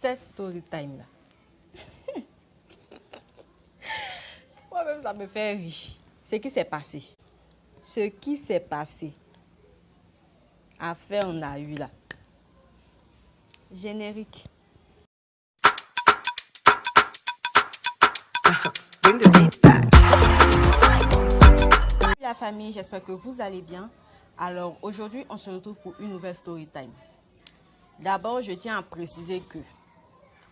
cette story time là. Moi-même, ça me fait rire. Ce qui s'est passé. Ce qui s'est passé. Affaire on a eu là. Générique. Salut la famille, j'espère que vous allez bien. Alors aujourd'hui, on se retrouve pour une nouvelle story time. D'abord, je tiens à préciser que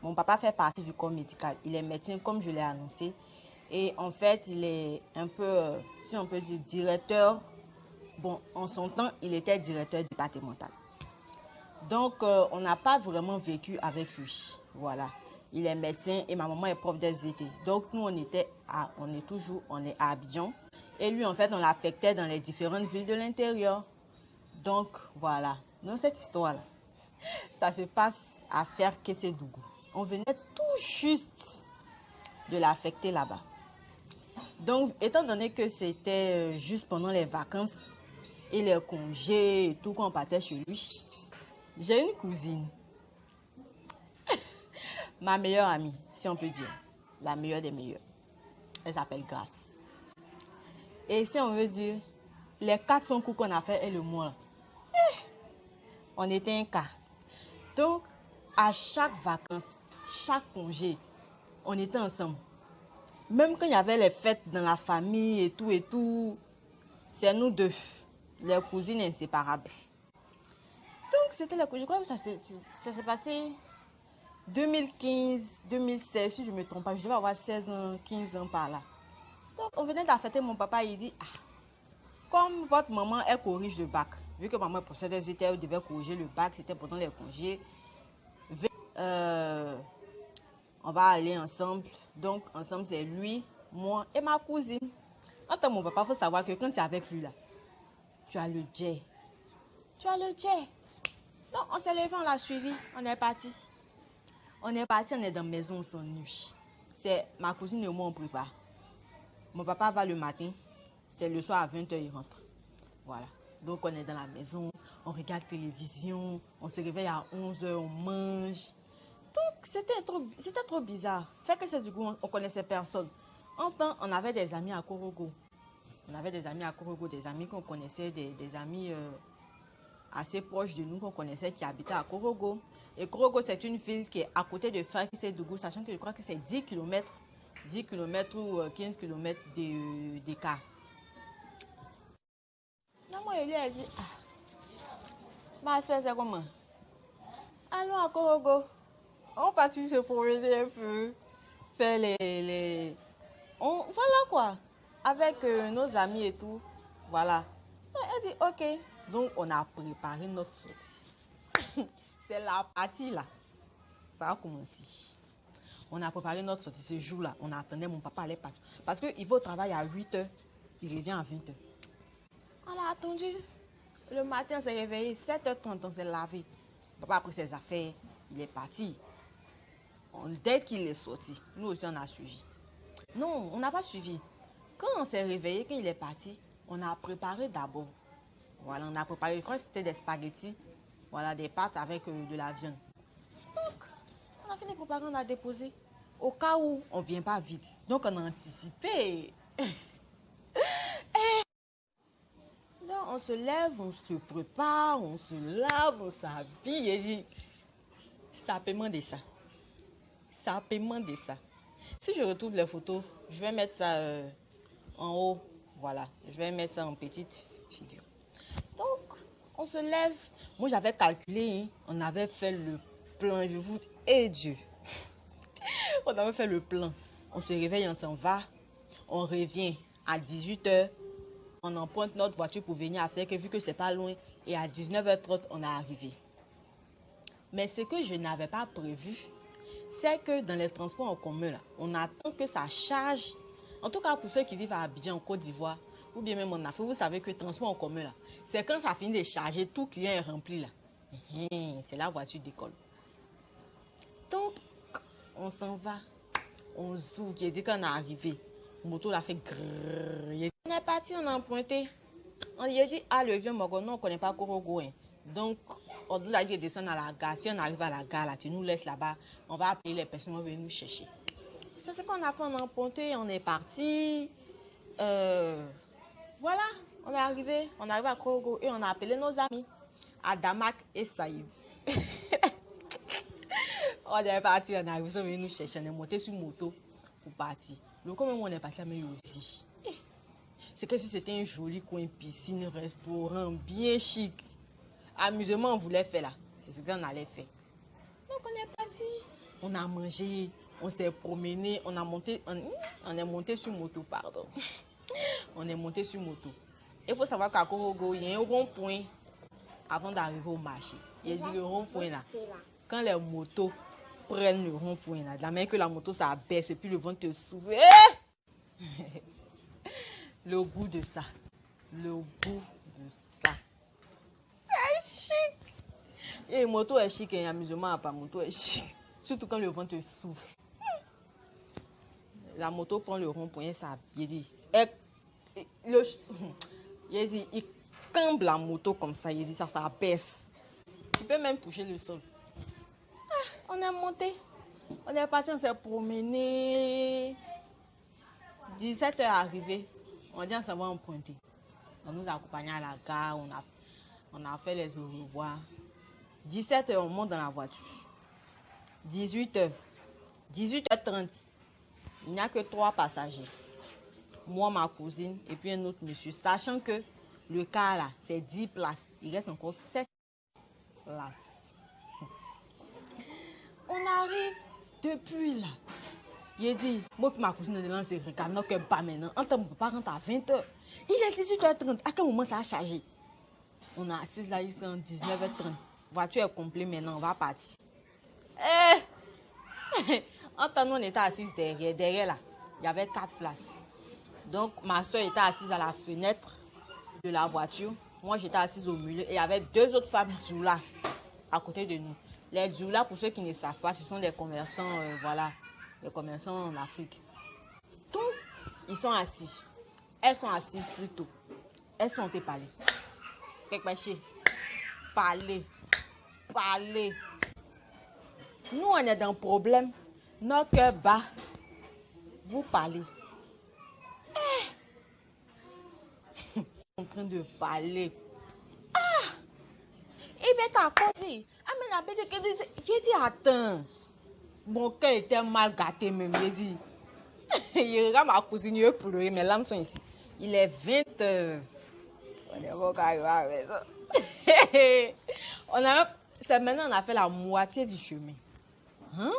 mon papa fait partie du corps médical. Il est médecin comme je l'ai annoncé. Et en fait, il est un peu, si on peut dire, directeur. Bon, en son temps, il était directeur départemental. Donc, on n'a pas vraiment vécu avec lui. Voilà. Il est médecin et ma maman est prof d'SVT. Donc, nous, on est à Abidjan. Et lui, en fait, on l'affectait dans les différentes villes de l'intérieur. Donc, voilà. Dans cette histoire-là, ça se passe à faire Kessédougou. On venait tout juste de l'affecter là-bas. Donc, étant donné que c'était juste pendant les vacances et les congés et tout qu'on partait chez lui, j'ai une cousine, ma meilleure amie, si on peut dire, la meilleure des meilleures. Elle s'appelle Grace. Et si on veut dire, les 400 coups qu'on a fait, elle et moi, on était un cas. Donc, à chaque vacances, chaque congé, on était ensemble. Même quand il y avait les fêtes dans la famille et tout, c'est nous deux, les cousines inséparables. Donc, c'était les cousines. Je crois que ça s'est passé 2015, 2016, si je ne me trompe pas. Je devais avoir 16 ans, 15 ans par là. Donc, on venait d'affecter mon papa. Il dit, comme votre maman, elle corrige le bac. Vu que maman possède des UT, elle devait corriger le bac. C'était pendant les congés. On va aller ensemble. Donc, ensemble, c'est lui, moi et ma cousine. Quand mon papa, il faut savoir que quand tu es avec lui, là, tu as le jet. Tu as le jet. Donc, on s'est levé, on l'a suivi. On est parti. On est parti, on est dans la maison, on s'ennuie. C'est ma cousine et moi, on prépare. Mon papa va le matin. C'est le soir à 20h, il rentre. Voilà. Donc, on est dans la maison. On regarde télévision. On se réveille à 11h, on mange. Donc, c'était trop bizarre. Fait que c'est du coup, on connaissait personne. En temps, on avait des amis à Korogo. On avait des amis à Korogo, des amis qu'on connaissait, des amis assez proches de nous qu'on connaissait qui habitaient à Korogo. Et Korogo, c'est une ville qui est à côté de Kessédougou, sachant que je crois que c'est 10 km ou 15 km d'écart. Non, moi, il a dit, ma soeur, c'est comment? Allons à Korogo. On partit se promener un peu, faire voilà quoi, avec nos amis et tout, voilà. Elle dit ok, donc on a préparé notre sortie. C'est la partie là, ça a commencé. On a préparé notre sortie ce jour-là, on attendait mon papa allait partir. Parce qu'il va au travail à 8h, il revient à 20h. On a attendu, le matin on s'est réveillé, 7h30 on s'est lavé. Papa a pris ses affaires, il est parti. Dès qu'il est sorti, nous aussi on a suivi. Non, on n'a pas suivi. Quand on s'est réveillé, quand il est parti, on a préparé d'abord. Voilà, on a préparé, je crois que c'était des spaghettis, voilà, des pâtes avec de la viande. Donc, on a fini de préparer, on a déposé. Au cas où on ne vient pas vite. Donc, on a anticipé. Donc, on se lève, on se prépare, on se lave, on s'habille. Et dit, ça peut demander ça. Ça peut demander ça. Si je retrouve les photos, je vais mettre ça en haut. Voilà, je vais mettre ça en petite figure. Donc, on se lève. Moi, j'avais calculé, on avait fait le plan. Je vous dis, et Dieu. On avait fait le plan. On se réveille, on s'en va. On revient à 18h. On emprunte notre voiture pour venir à faire que vu que c'est pas loin. Et à 19h30, on est arrivé. Mais ce que je n'avais pas prévu, c'est que dans les transports en commun, là, on attend que ça charge. En tout cas, pour ceux qui vivent à Abidjan, en Côte d'Ivoire, ou bien même en Afrique, vous savez que le transport en commun, là, c'est quand ça finit de charger, tout client est rempli. Là. C'est la voiture d'école. Donc, on s'en va. On zouk. Il dit qu'on est arrivé. Moto l'a fait grrrr. On est parti, on a emprunté. On lui a dit, le vieux Mogo, non, on ne connaît pas Korogo. Hein. Donc, on nous a dit de descendre à la gare. Si on arrive à la gare, là, tu nous laisses là-bas. On va appeler les personnes, on va venir nous chercher. C'est ce qu'on a fait, on a emprunté, on est parti. Voilà, on est arrivé à Korogo et on a appelé nos amis, Adamak et Saïd. On est parti, on est arrivé, on est venu nous chercher, on est monté sur moto pour partir. Donc, comme on est parti, on est oublie. C'est que si c'était un joli coin, piscine, restaurant, bien chic. Amusement, on voulait faire là. C'est ce qu'on allait faire. Donc, on est parti. On a mangé, on s'est promené, on est monté sur moto, pardon. On est monté sur moto. Il faut savoir qu'à Korogo, il y a un rond-point avant d'arriver au marché. Il y a le rond-point là. Quand les motos prennent le rond-point là, de la manière que la moto s'abaisse et puis le vent te souffle. Le goût de ça. Le goût de ça. C'est chic. Et moto est chic et amusement pas moto est chic. Surtout quand le vent te souffle. La moto prend le rond-point, ça il dit. Il cambre la moto comme ça, il dit ça baisse. Tu peux même toucher le sol. On est monté. On est parti, on s'est promené. 17h arrivé. On dit on s'en va emprunter. On nous a accompagnés à la gare, on a fait les au revoir. 17h, on monte dans la voiture. 18h, 18h30, il n'y a que 3 passagers. Moi, ma cousine et puis un autre monsieur. Sachant que le car là, c'est 10 places. Il reste encore 7 places. On arrive depuis là. Il dit, moi et ma cousine, on est lancé regarde que pas maintenant. On ne peut pas rentrer à 20h. Il est 18h30. À quel moment ça a chargé? On a assis là, il est en 19h30. Voiture est complète maintenant, on va partir. En temps, nous, on était assis derrière. Derrière là, il y avait 4 places. Donc, ma soeur était assise à la fenêtre de la voiture. Moi, j'étais assise au milieu. Et il y avait 2 autres femmes djoula à côté de nous. Les djoula, pour ceux qui ne savent pas, ce sont des commerçants, voilà. Les commerçants en Afrique. Donc, ils sont assis. Elles sont assises plutôt. Elles sont parlées. Parler. Parler. Nous, on est dans un problème. Notre cœur bat. Vous parlez. En train de parler. Il va t'accorder. J'ai dit, attends. Mon cœur était mal gâté même, j'ai dit. Il regarde ma cousine, il pleurer, mes larmes sont ici. Il est 20h. On est bon carré avec ça. C'est maintenant on a fait la moitié du chemin. Hein?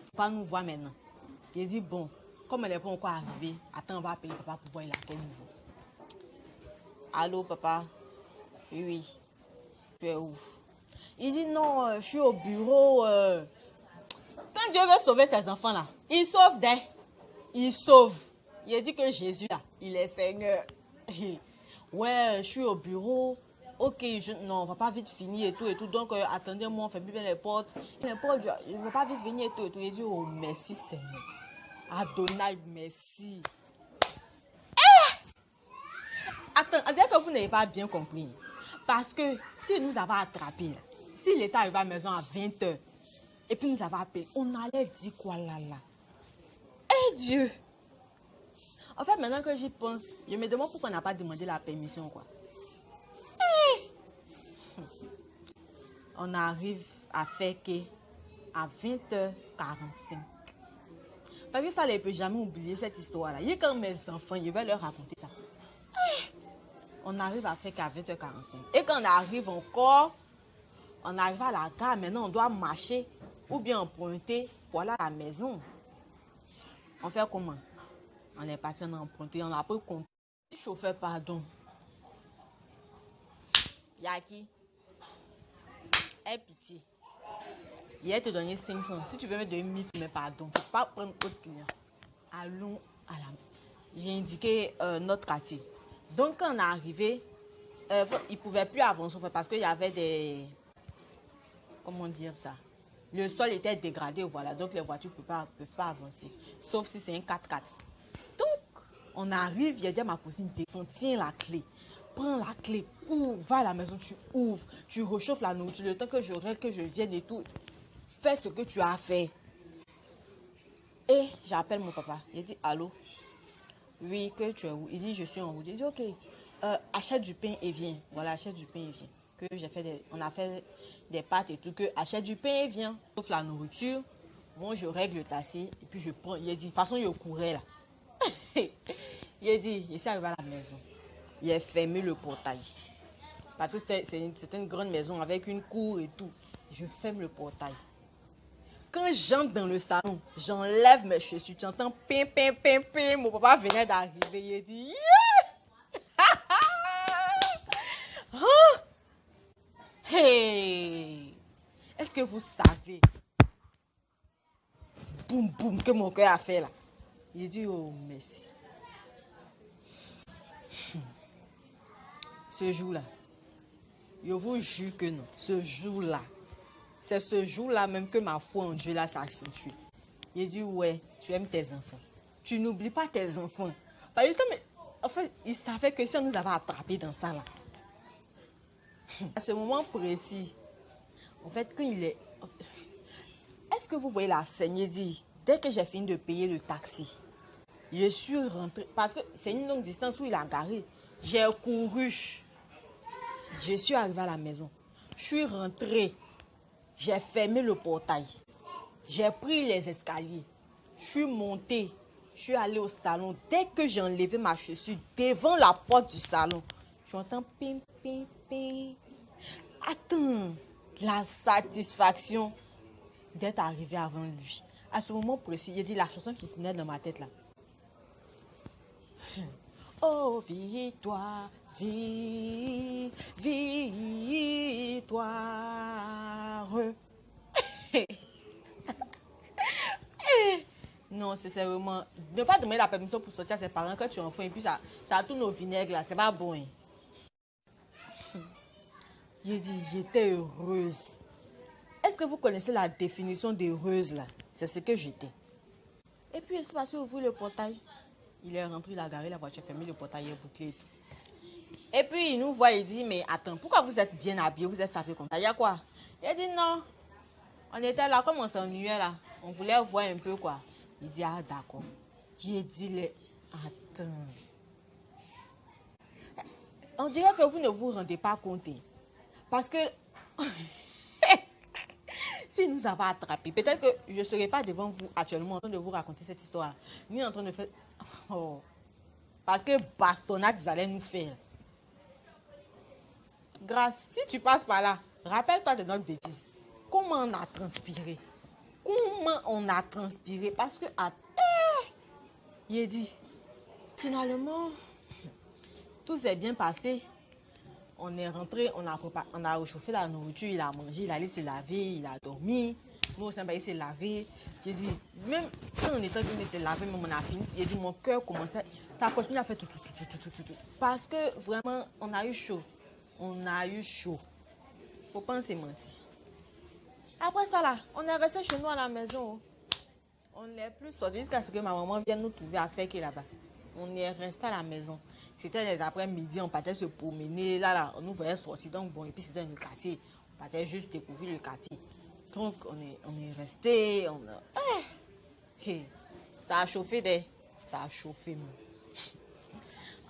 Faut pas nous voir maintenant. J'ai dit, bon, comme elle n'est pas encore arrivée, attends, on va appeler papa pour voir il a quel niveau. Allô, papa? Oui. Tu es où? Il dit, non, je suis au bureau. Quand Dieu veut sauver ses enfants là, il sauve des. Il sauve. Il a dit que Jésus là, il est Seigneur. Ouais, je suis au bureau. Ok, non, on va pas vite finir et tout. Donc, attendez-moi, on fait bien les portes. Les portes, je ne vais pas vite venir et tout. Il dit, oh, merci Seigneur. Adonai, merci. Attends, on dirait que vous n'avez pas bien compris. Parce que si nous avons attrapé, là, si l'État arrive à la maison à 20h, et puis nous avons appelé, on allait dire quoi là? Eh Dieu! En fait, maintenant que j'y pense, je me demande pourquoi on n'a pas demandé la permission, quoi. On arrive à faire à 20h45. Parce que ça, je ne peux jamais oublier cette histoire-là. Il y a quand mes enfants, je vais leur raconter ça. On arrive à faire qu'à 20h45. Et quand on arrive encore, on arrive à la gare, maintenant on doit marcher ou bien emprunter pour aller à la maison. On fait comment? On est parti, on a emprunté, on a pris compte. Chauffeur, pardon. Yaki. Aie pitié. Il va te donner 500. Si tu veux me donner 1000, mais pardon. Il ne faut pas prendre autre client. Allons à la... J'ai indiqué notre quartier. Donc, quand on est arrivé, il ne pouvait plus avancer parce qu'il y avait des... Comment dire ça? Le sol était dégradé, voilà. Donc, les voitures ne peuvent pas avancer. Sauf si c'est un 4x4. Donc, on arrive, il a dit à ma cousine, descends, tiens la clé. prends la clé, ouvre, va à la maison, tu ouvres, tu réchauffes la nourriture, le temps que je vienne et tout. Fais ce que tu as fait. Et j'appelle mon papa. Il dit, allô? Oui, que tu es où? Il dit, je suis en route. Il dit, ok, achète du pain et viens. Voilà, achète du pain et viens. On a fait des pâtes et tout, que achète du pain et viens. Sauf la nourriture, moi je règle le taxi et puis je prends. Il a dit, de toute façon, il courait là. Il a dit, je suis arrivé à la maison. Il a fermé le portail. Parce que c'était une grande maison avec une cour et tout. Je ferme le portail. Quand j'entre dans le salon, j'enlève mes chaussures. Tu entends pim, pim, pim, pim. Mon papa venait d'arriver. Il a dit, yeah! Hein? Hey! Est-ce que vous savez? Boum, boum, que mon cœur a fait là. Il dit, oh, merci. Ce jour-là, je vous jure que non. Ce jour-là, c'est ce jour-là même que ma foi en Dieu là s'accentue. Il dit, ouais, tu aimes tes enfants. Tu n'oublies pas tes enfants. En fait, il savait que si on nous avait attrapés dans ça là. À ce moment précis, en fait, quand il est... Est-ce que vous voyez la scène? Il dit, dès que j'ai fini de payer le taxi, je suis rentrée, parce que c'est une longue distance où il a garé. J'ai couru. Je suis arrivée à la maison. Je suis rentrée. J'ai fermé le portail. J'ai pris les escaliers. Je suis montée. Je suis allée au salon. Dès que j'ai enlevé ma chaussure devant la porte du salon, j'entends pim, pim, pim. Attends, la satisfaction d'être arrivée avant lui. À ce moment précis, il a dit la chanson qui tenait dans ma tête là. Oh, victoire, victoire. Non, c'est vraiment... Ne pas demander la permission pour sortir à ses parents quand tu es enfant et puis ça tourne au vinaigre là, c'est pas bon. Hein. Il dit, j'étais heureuse. Est-ce que vous connaissez la définition d'heureuse là? C'est ce que j'étais. Et puis il s'est passé ouvrir le portail. Il est rentré, il a garé la voiture, fermé le portail, il est bouclé et tout. Et puis il nous voit, il dit, mais attends, pourquoi vous êtes bien habillés, vous êtes sapés comme ça? Il y a quoi? Il a dit, non, on était là, comme on s'ennuyait là, on voulait voir un peu quoi. Il dit, ah d'accord. J'ai dit, attends. On dirait que vous ne vous rendez pas compte. Parce que si nous avons attrapé, peut-être que je ne serai pas devant vous actuellement en train de vous raconter cette histoire, ni en train de faire... Oh. Parce que bastonnade, ils allaient nous faire. Grâce, si tu passes par là, rappelle-toi de notre bêtise. Comment on a transpiré? Comment on a transpiré? Parce que, il a dit, finalement, tout s'est bien passé. On est rentré, on a réchauffé la nourriture, il a mangé, il allait se laver, il a dormi. Nous, il s'est lavé. J'ai dit, même quand on était en train de se laver, même on a fini, il a dit, mon cœur commençait, ça a continué à faire tout. Parce que vraiment, on a eu chaud. On a eu chaud. Faut pas se mentir. Après ça, là, on est resté chez nous à la maison. On n'est plus sorti jusqu'à ce que ma maman vienne nous trouver à faire là-bas. On est resté à la maison. C'était les après-midi, on partait se promener. Là, on nous voyait sortir. Donc, bon, et puis c'était le quartier. On partait juste découvrir le quartier. Donc, on est resté. Ça a chauffé Ça a chauffé, moi.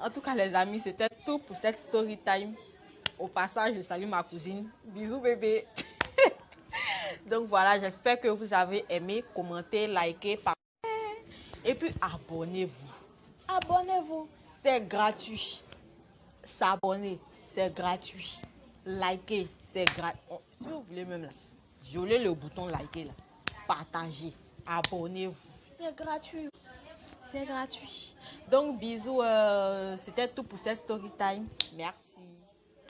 En tout cas, les amis, c'était tout pour cette story time. Au passage, je salue ma cousine. Bisous, bébé. Donc, voilà, j'espère que vous avez aimé, commentez, likez, partagez. Et puis, abonnez-vous. Abonnez-vous. C'est gratuit. S'abonner, c'est gratuit. Liker, c'est gratuit. Si vous voulez même là, violez le bouton liker là. Partagez, abonnez-vous. C'est gratuit. C'est gratuit. Donc bisous, c'était tout pour cette story time. Merci.